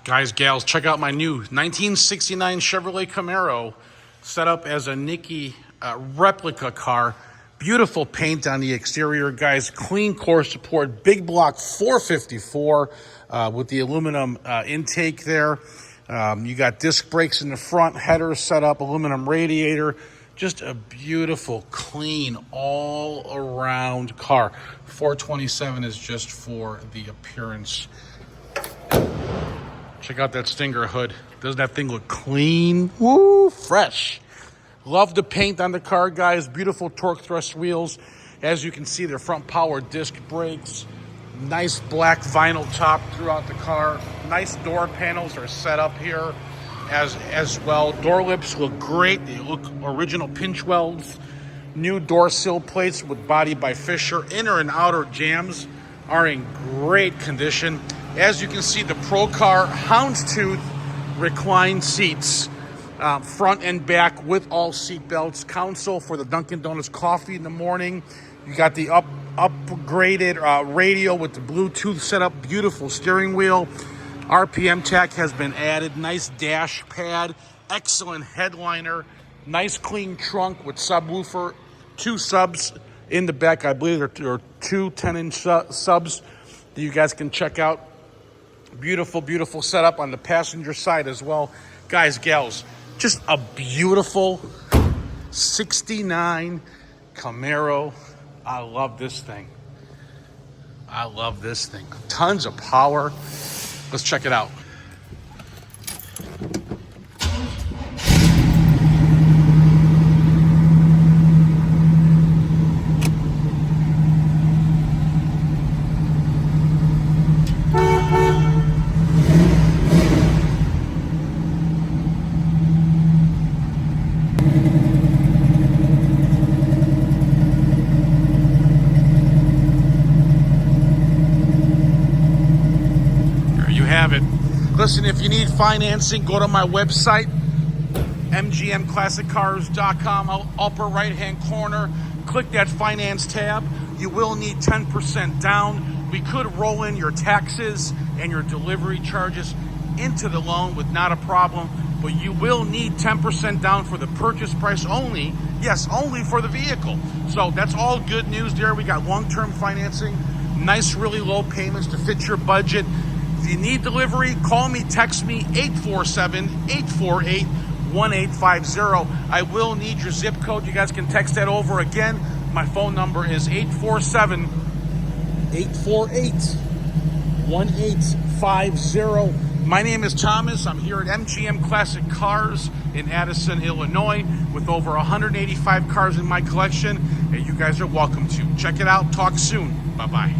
Guys, gals, check out my new 1969 Chevrolet Camaro, set up as a Nickey replica car. Beautiful paint on the exterior, guys. Clean core support, big block 454 with the aluminum intake there. You got disc brakes in the front, header set up, aluminum radiator. Just a beautiful, clean, all-around car. 427 is just for the appearance. Check out that Stinger hood. Doesn't that thing look clean? Woo, fresh. Love the paint on the car, guys. Beautiful torque thrust wheels. As you can see, they're front power disc brakes. Nice black vinyl top throughout the car. Nice door panels are set up here as well. Door lips look great. They look original pinch welds. New door sill plates with body by Fisher. Inner and outer jambs are in great condition. As you can see, the Pro Car houndstooth reclined seats, front and back with all seat belts. Console for the Dunkin' Donuts coffee in the morning. You got the upgraded radio with the Bluetooth setup. Beautiful steering wheel. RPM tach has been added. Nice dash pad. Excellent headliner. Nice clean trunk with subwoofer. 2 subs in the back. I believe there are 2 10-inch subs that you guys can check out. Beautiful, beautiful setup on the passenger side as well. Guys, gals, just a beautiful 69 Camaro. I love this thing. I love this thing. Tons of power. Let's check it out. Have it. Listen, if you need financing, go to my website, mgmclassiccars.com. Upper right hand corner, click that finance tab. You will need 10% down. We could roll in your taxes and your delivery charges into the loan with not a problem, but you will need 10% down for the purchase price only. Yes, only for the vehicle. So that's all good news there. We got long-term financing, nice, really low payments to fit your budget. If you need delivery, call me, text me, 847-848-1850. I will need your zip code. You guys can text that over again. My phone number is 847-848-1850. My name is Thomas. I'm here at MGM Classic Cars in Addison, Illinois, with over 185 cars in my collection, and you guys are welcome to. Check it out. Talk soon. Bye-bye.